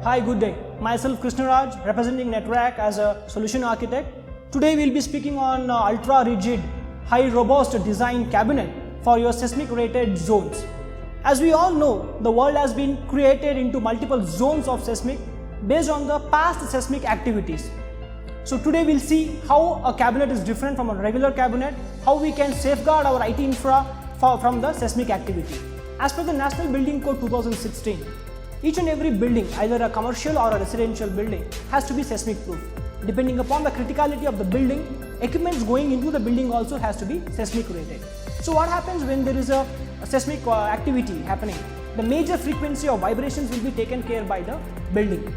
Hi, good day. Myself Krishnaraj, representing Netrack as a solution architect. Today we'll be speaking on ultra rigid, high robust design cabinet for your seismic rated zones. As we all know, the world has been created into multiple zones of seismic based on the past seismic activities. So today we'll see how a cabinet is different from a regular cabinet, how we can safeguard our IT infra from the seismic activity. As per the National Building Code 2016, each and every building, either a commercial or a residential building, has to be seismic proof. Depending upon the criticality of the building, equipment going into the building also has to be seismic rated. So what happens when there is a seismic activity happening? The major frequency of vibrations will be taken care by the building.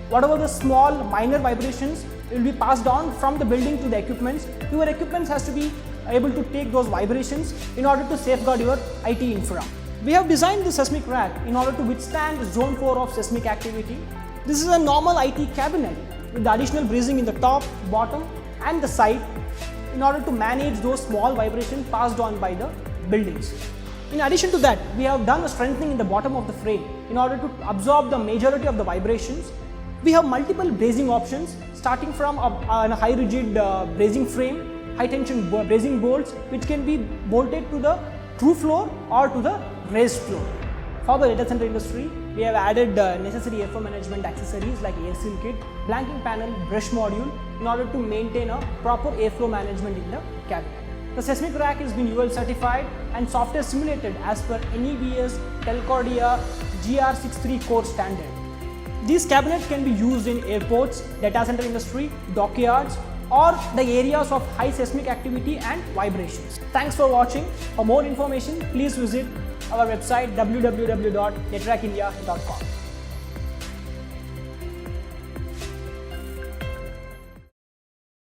Whatever the small minor vibrations will be passed on from the building to the equipments. Your equipment has to be able to take those vibrations in order to safeguard your IT infra. We have designed the seismic rack in order to withstand zone 4 of seismic activity. This is a normal IT cabinet with the additional bracing in the top, bottom and the side in order to manage those small vibrations passed on by the buildings. In addition to that, we have done a strengthening in the bottom of the frame in order to absorb the majority of the vibrations. We have multiple bracing options starting from a high rigid bracing frame, high tension bracing bolts which can be bolted to the true floor or to the raised floor. For the data center industry, we have added necessary airflow management accessories like air seal kit, blanking panel, brush module in order to maintain a proper airflow management in the cabinet. The seismic rack has been UL certified and software simulated as per NEBS Telcordia GR63 core standard. These cabinets can be used in airports, data center industry, dockyards, or the areas of high seismic activity and vibrations. Thanks for watching. For more information, please visit our website www.netrackindia.com.